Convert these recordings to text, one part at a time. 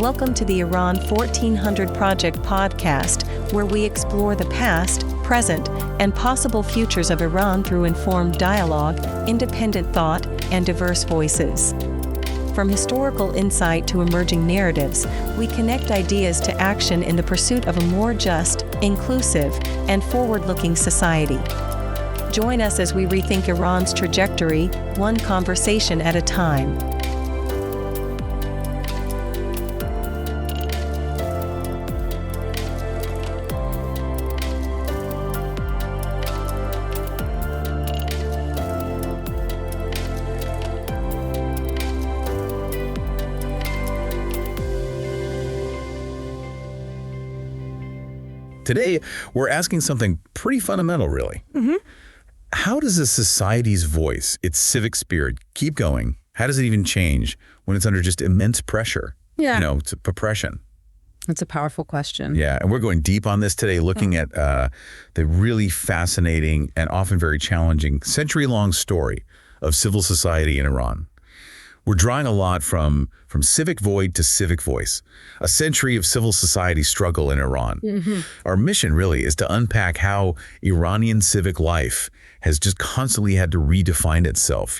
Welcome to the Iran 1400 Project podcast, where we explore the past, present, and possible futures of Iran through informed dialogue, independent thought, and diverse voices. From historical insight to emerging narratives, we connect ideas to action in the pursuit of a more just, inclusive, and forward-looking society. Join us as we rethink Iran's trajectory, one conversation at a time. Today, we're asking something pretty fundamental, really. How does a society's voice, its civic spirit, keep going? How does it even change when it's under just immense pressure? Yeah. It's oppression. That's a powerful question. Yeah, and we're going deep on this today, looking at the really fascinating and often very challenging century-long story of civil society in Iran. We're drawing a lot from civic void to civic voice, a century of civil society struggle in Iran. Our mission really is to unpack how Iranian civic life has just constantly had to redefine itself,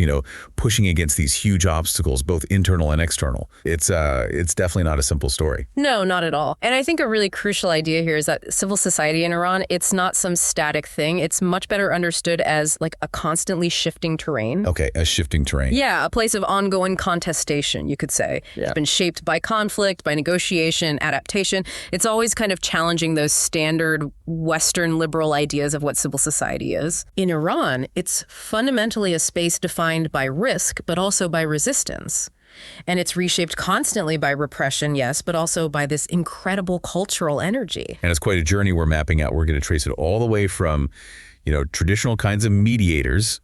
pushing against these huge obstacles, both internal and external. It's definitely not a simple story. No, not at all. And I think a really crucial idea here is that civil society in Iran, it's not some static thing. It's much better understood as like a constantly shifting terrain. Okay, a shifting terrain. Yeah, a place of ongoing contestation, you could say. Yeah. It's been shaped by conflict, by negotiation, adaptation. It's always kind of challenging those standard Western liberal ideas of what civil society is. In Iran, it's fundamentally a space defined by risk, but also by resistance. And it's reshaped constantly by repression, yes, but also by this incredible cultural energy. And it's quite a journey we're mapping out. We're going to trace it all the way from traditional kinds of mediators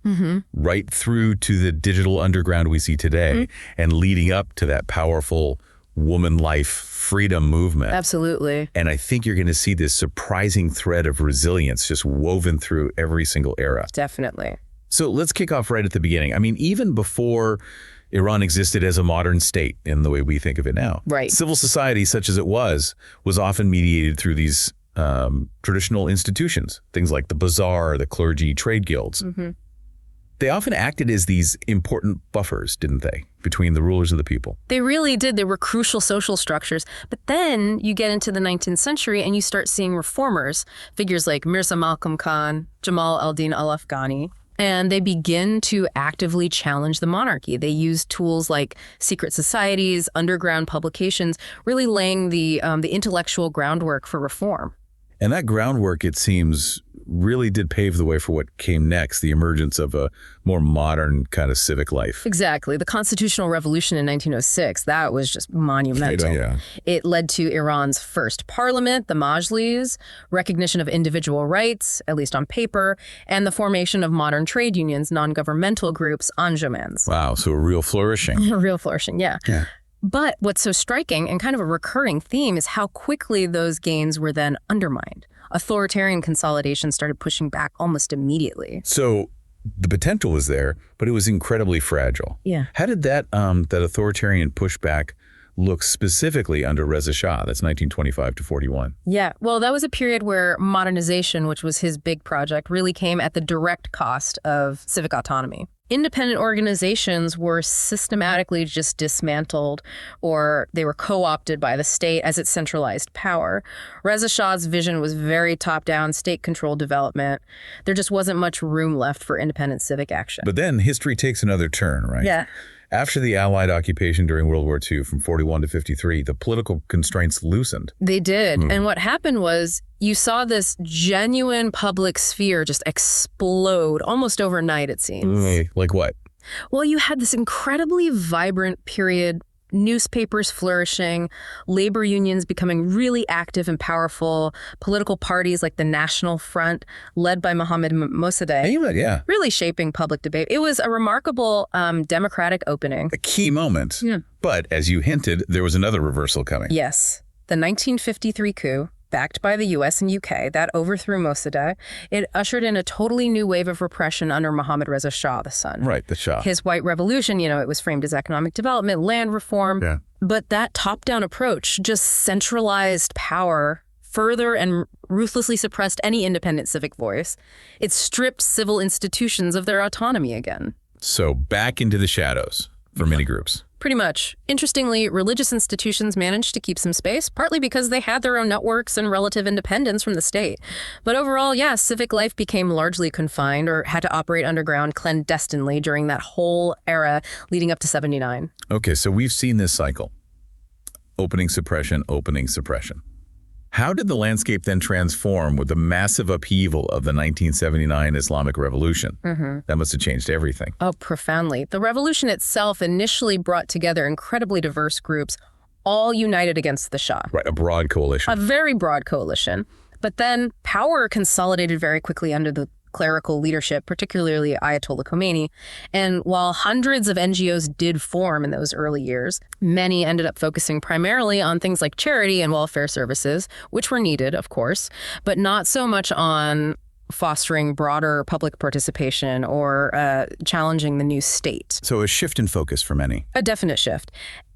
right through to the digital underground we see today and leading up to that powerful woman life freedom movement. Absolutely. And I think you're going to see this surprising thread of resilience just woven through every single era. Definitely. So let's kick off right at the beginning. I mean, even before Iran existed as a modern state in the way we think of it now. Right. Civil society, such as it was often mediated through these traditional institutions, things like the bazaar, the clergy, trade guilds. They often acted as these important buffers, didn't they, between the rulers of the people? They really did. They were crucial social structures. But then you get into the 19th century and you start seeing reformers, figures like Mirza Malcolm Khan, Jamal al-Din al-Afghani, and they begin to actively challenge the monarchy. They use tools like secret societies, underground publications, really laying the intellectual groundwork for reform. And that groundwork, it seems, really did pave the way for what came next, the emergence of a more modern kind of civic life. Exactly. The constitutional revolution in 1906, that was just monumental. Yeah. It led to Iran's first parliament, the Majlis, recognition of individual rights, at least on paper, and the formation of modern trade unions, non-governmental groups, anjumans. Wow, so a real flourishing. A real flourishing, yeah. But what's so striking and kind of a recurring theme is how quickly those gains were then undermined. Authoritarian consolidation started pushing back almost immediately. So the potential was there, but it was incredibly fragile. Yeah. How did that authoritarian pushback look specifically under Reza Shah? That's 1925 to 41. Yeah, well, that was a period where modernization, which was his big project, really came at the direct cost of civic autonomy. Independent organizations were systematically just dismantled, or they were co-opted by the state as its centralized power. Reza Shah's vision was very top-down, state-controlled development. There just wasn't much room left for independent civic action. But then history takes another turn, right? Yeah. After the Allied occupation during World War II from 41 to 53, the political constraints loosened. They did. And what happened was you saw this genuine public sphere just explode almost overnight, it seems. Like what? Well, you had this incredibly vibrant period, newspapers flourishing, labor unions becoming really active and powerful, political parties like the National Front, led by Mohammad Mossadegh, Yeah. really shaping public debate. It was a remarkable democratic opening. A key moment. Yeah. But as you hinted, there was another reversal coming. Yes. The 1953 coup, backed by the US and UK, that overthrew Mossadegh. It ushered in a totally new wave of repression under Mohammad Reza Shah, the son. Right, the Shah. His white revolution, it was framed as economic development, land reform. Yeah. But that top-down approach just centralized power further and ruthlessly suppressed any independent civic voice. It stripped civil institutions of their autonomy again. So back into the shadows for many groups. Pretty much. Interestingly, religious institutions managed to keep some space, partly because they had their own networks and relative independence from the state. But overall, civic life became largely confined or had to operate underground clandestinely during that whole era leading up to 79. Okay, so we've seen this cycle. Opening suppression, opening suppression. How did the landscape then transform with the massive upheaval of the 1979 Islamic Revolution? That must have changed everything. Oh, profoundly. The revolution itself initially brought together incredibly diverse groups, all united against the Shah. Right, a broad coalition. A very broad coalition. But then power consolidated very quickly under the clerical leadership, particularly Ayatollah Khomeini. And while hundreds of NGOs did form in those early years, many ended up focusing primarily on things like charity and welfare services, which were needed, of course, but not so much on fostering broader public participation or challenging the new state. So a shift in focus for many. A definite shift.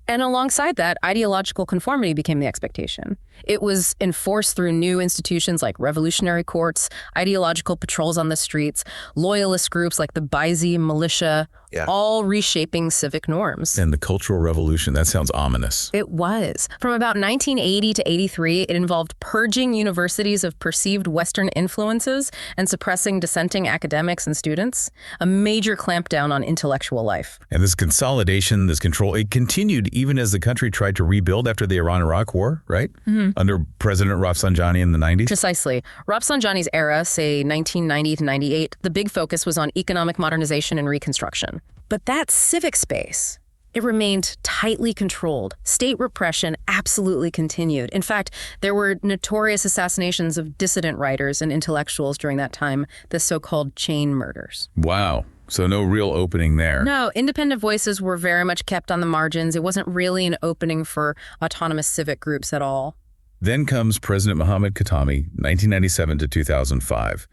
And alongside that, ideological conformity became the expectation. It was enforced through new institutions like revolutionary courts, ideological patrols on the streets, loyalist groups like the Baizi militia, all reshaping civic norms. And the Cultural Revolution, that sounds ominous. It was. From about 1980 to 83, it involved purging universities of perceived Western influences and suppressing dissenting academics and students, a major clampdown on intellectual life. And this consolidation, this control, it continued even as the country tried to rebuild after the Iran-Iraq War, right? Under President Rafsanjani in the 90s? Precisely. Rafsanjani's era, say 1990 to 98, the big focus was on economic modernization and reconstruction. But that civic space, it remained tightly controlled. State repression absolutely continued. In fact, there were notorious assassinations of dissident writers and intellectuals during that time, the so-called chain murders. Wow. So no real opening there. No, independent voices were very much kept on the margins. It wasn't really an opening for autonomous civic groups at all. Then comes President Mohammad Khatami, 1997 to 2005.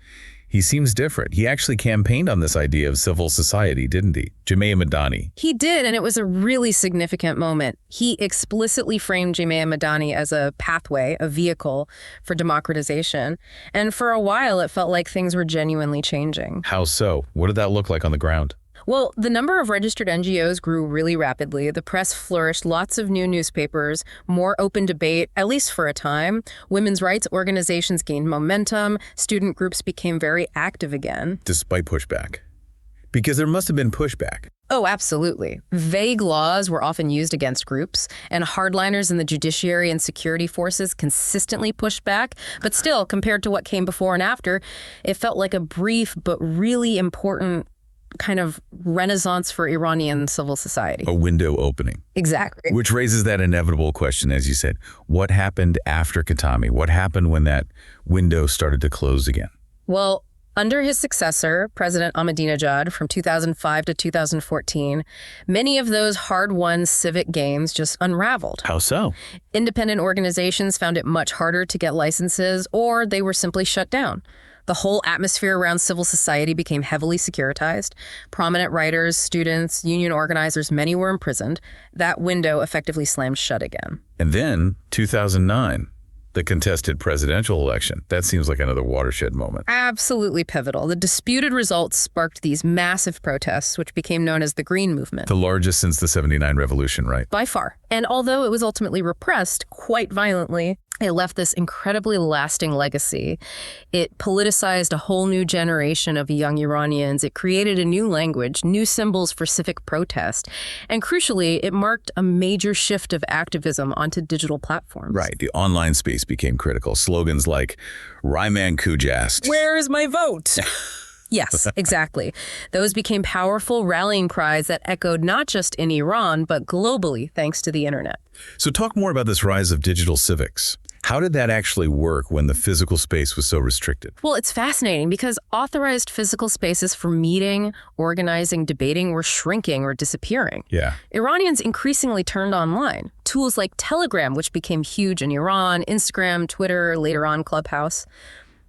He seems different. He actually campaigned on this idea of civil society, didn't he? Jamia Madani. He did, and it was a really significant moment. He explicitly framed Jamia Madani as a pathway, a vehicle for democratization. And for a while, it felt like things were genuinely changing. How so? What did that look like on the ground? Well, the number of registered NGOs grew really rapidly. The press flourished, lots of new newspapers, more open debate, at least for a time. Women's rights organizations gained momentum. Student groups became very active again. Despite pushback. Because there must have been pushback. Oh, absolutely. Vague laws were often used against groups, and hardliners in the judiciary and security forces consistently pushed back. But still, compared to what came before and after, it felt like a brief but really important kind of renaissance for Iranian civil society. A window opening. Exactly. Which raises that inevitable question, as you said. What happened after Khatami? What happened when that window started to close again? Well, under his successor, President Ahmadinejad, from 2005 to 2014, many of those hard-won civic gains just unraveled. How so? Independent organizations found it much harder to get licenses, or they were simply shut down. The whole atmosphere around civil society became heavily securitized. Prominent writers, students, union organizers, many were imprisoned. That window effectively slammed shut again. And then, 2009, the contested presidential election. That seems like another watershed moment. Absolutely pivotal. The disputed results sparked these massive protests, which became known as the Green Movement. The largest since the 79 revolution, right? By far. And although it was ultimately repressed quite violently, it left this incredibly lasting legacy. It politicized a whole new generation of young Iranians. It created a new language, new symbols for civic protest. And crucially, it marked a major shift of activism onto digital platforms. Right. The online space became critical. Slogans like, Ryman Kujast. Where is my vote? Yes, exactly. Those became powerful rallying cries that echoed not just in Iran, but globally, thanks to the internet. So talk more about this rise of digital civics. How did that actually work when the physical space was so restricted? Well, it's fascinating because authorized physical spaces for meeting, organizing, debating were shrinking or disappearing. Yeah. Iranians increasingly turned online. Tools like Telegram, which became huge in Iran, Instagram, Twitter, later on Clubhouse.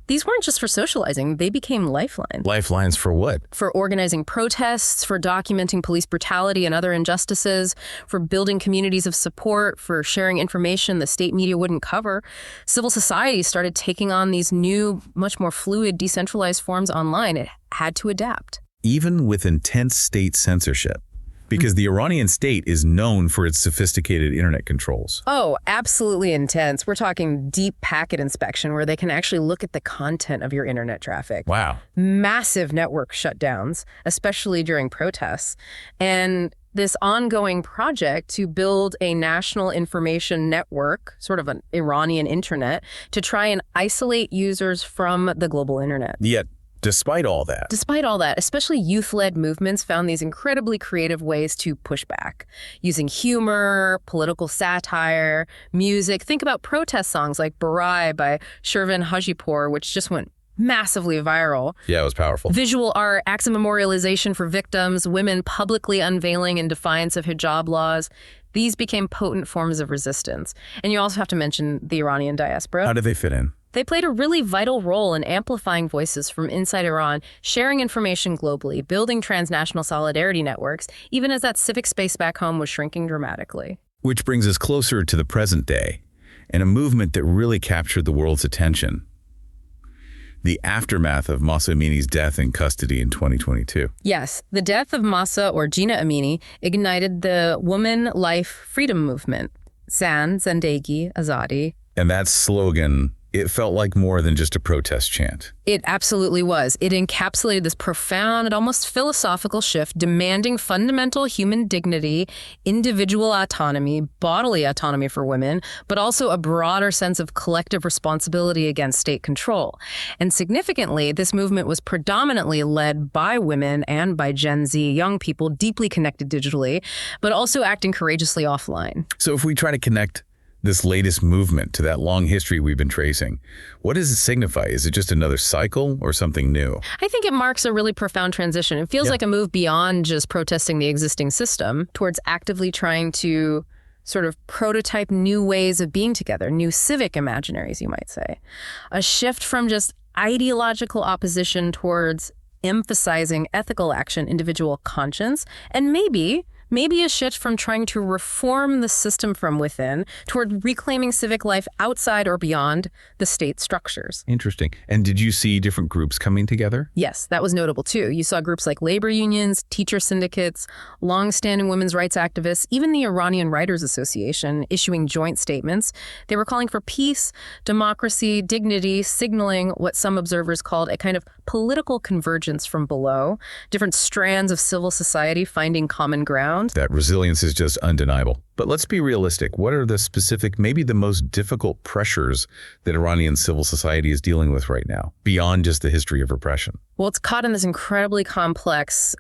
These weren't just for socializing, they became lifelines. Lifelines for what? For organizing protests, for documenting police brutality and other injustices, for building communities of support, for sharing information the state media wouldn't cover. Civil society started taking on these new, much more fluid, decentralized forms online. It had to adapt. Even with intense state censorship. Because the Iranian state is known for its sophisticated internet controls. Oh, absolutely intense. We're talking deep packet inspection where they can actually look at the content of your internet traffic. Wow. Massive network shutdowns, especially during protests. And this ongoing project to build a national information network, sort of an Iranian internet, to try and isolate users from the global internet. Yet, despite all that, especially youth-led movements found these incredibly creative ways to push back, using humor, political satire, music. Think about protest songs like Barai by Shervin Hajipour, which just went massively viral. Yeah, it was powerful. Visual art, acts of memorialization for victims, women publicly unveiling in defiance of hijab laws. These became potent forms of resistance. And you also have to mention the Iranian diaspora. How did they fit in? They played a really vital role in amplifying voices from inside Iran, sharing information globally, building transnational solidarity networks, even as that civic space back home was shrinking dramatically. Which brings us closer to the present day, and a movement that really captured the world's attention. The aftermath of Mahsa Amini's death in custody in 2022. Yes, the death of Mahsa, or Gina Amini, ignited the woman life freedom movement. Zan, Zendegi, Azadi. And that slogan, it felt like more than just a protest chant. It absolutely was. It encapsulated this profound and almost philosophical shift demanding fundamental human dignity, individual autonomy, bodily autonomy for women, but also a broader sense of collective responsibility against state control. And significantly, this movement was predominantly led by women and by Gen Z, young people deeply connected digitally, but also acting courageously offline. So if we try to connect this latest movement to that long history we've been tracing, what does it signify? Is it just another cycle or something new? I think it marks a really profound transition. It feels like a move beyond just protesting the existing system towards actively trying to sort of prototype new ways of being together, new civic imaginaries, you might say. A shift from just ideological opposition towards emphasizing ethical action, individual conscience, and maybe a shift from trying to reform the system from within toward reclaiming civic life outside or beyond the state structures. Interesting. And did you see different groups coming together? Yes, that was notable too. You saw groups like labor unions, teacher syndicates, long-standing women's rights activists, even the Iranian Writers Association issuing joint statements. They were calling for peace, democracy, dignity, signaling what some observers called a kind of political convergence from below, different strands of civil society finding common ground. That resilience is just undeniable. But let's be realistic. What are the specific, maybe the most difficult pressures that Iranian civil society is dealing with right now, beyond just the history of repression? Well, it's caught in this incredibly complex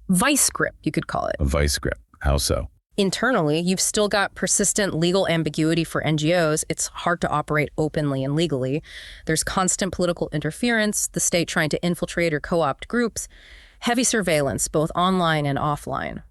vice grip, you could call it. A vice grip. How so? Internally, you've still got persistent legal ambiguity for NGOs. It's hard to operate openly and legally. There's constant political interference, the state trying to infiltrate or co-opt groups, heavy surveillance, both online and offline.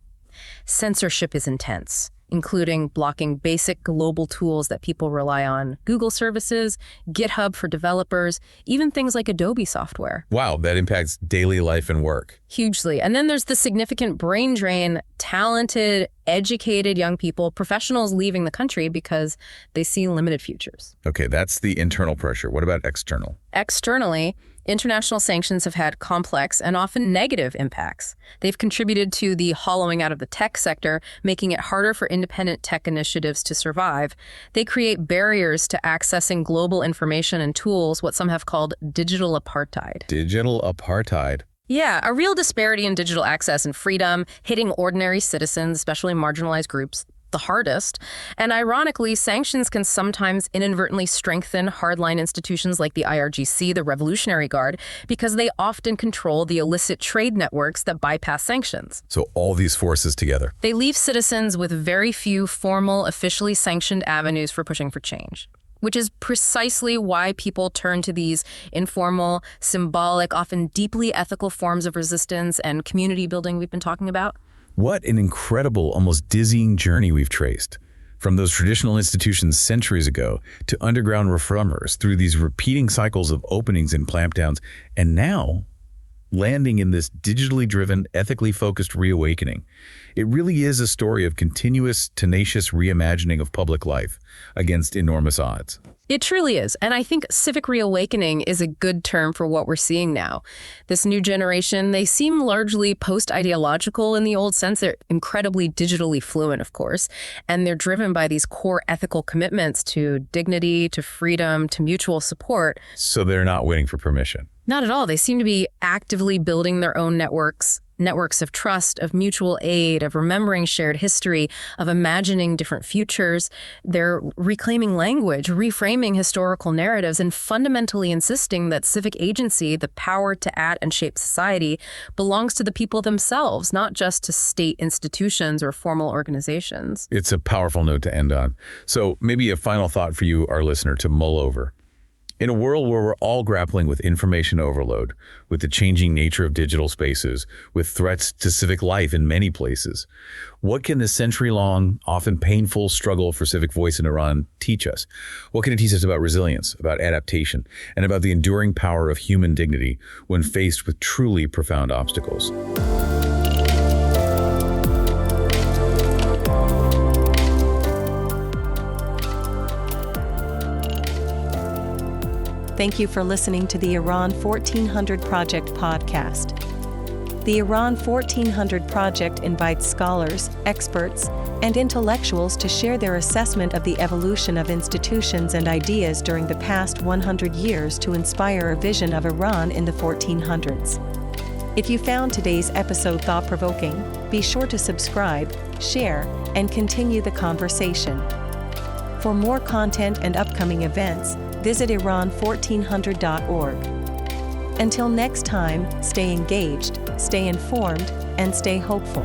Censorship is intense, including blocking basic global tools that people rely on, Google services, GitHub for developers, even things like Adobe software. Wow, that impacts daily life and work. Hugely. And then there's the significant brain drain, talented, educated young people, professionals leaving the country because they see limited futures. Okay, that's the internal pressure. What about external? Externally, international sanctions have had complex and often negative impacts. They've contributed to the hollowing out of the tech sector, making it harder for independent tech initiatives to survive. They create barriers to accessing global information and tools, what some have called digital apartheid. Digital apartheid. Yeah, a real disparity in digital access and freedom, hitting ordinary citizens, especially marginalized groups, the hardest. And ironically, sanctions can sometimes inadvertently strengthen hardline institutions like the IRGC, the Revolutionary Guard, because they often control the illicit trade networks that bypass sanctions. So all these forces together. They leave citizens with very few formal, officially sanctioned avenues for pushing for change. which is precisely why people turn to these informal, symbolic, often deeply ethical forms of resistance and community building we've been talking about. What an incredible, almost dizzying journey we've traced. From those traditional institutions centuries ago to underground reformers through these repeating cycles of openings and clampdowns, and now landing in this digitally driven, ethically focused reawakening. It really is a story of continuous, tenacious reimagining of public life against enormous odds. It truly is. And I think civic reawakening is a good term for what we're seeing now. This new generation, they seem largely post-ideological in the old sense. They're incredibly digitally fluent, of course, and they're driven by these core ethical commitments to dignity, to freedom, to mutual support. So they're not waiting for permission. Not at all. They seem to be actively building their own networks of trust, of mutual aid, of remembering shared history, of imagining different futures. They're reclaiming language, reframing historical narratives, and fundamentally insisting that civic agency, the power to act and shape society, belongs to the people themselves, not just to state institutions or formal organizations. It's a powerful note to end on. So maybe a final thought for you, our listener, to mull over. In a world where we're all grappling with information overload, with the changing nature of digital spaces, with threats to civic life in many places, what can the century-long, often painful struggle for civic voice in Iran teach us? What can it teach us about resilience, about adaptation, and about the enduring power of human dignity when faced with truly profound obstacles? Thank you for listening to the Iran 1400 Project podcast. The Iran 1400 Project invites scholars, experts, and intellectuals to share their assessment of the evolution of institutions and ideas during the past 100 years to inspire a vision of Iran in the 1400s. If you found today's episode thought-provoking, be sure to subscribe, share, and continue the conversation. For more content and upcoming events, visit Iran1400.org. Until next time, stay engaged, stay informed, and stay hopeful.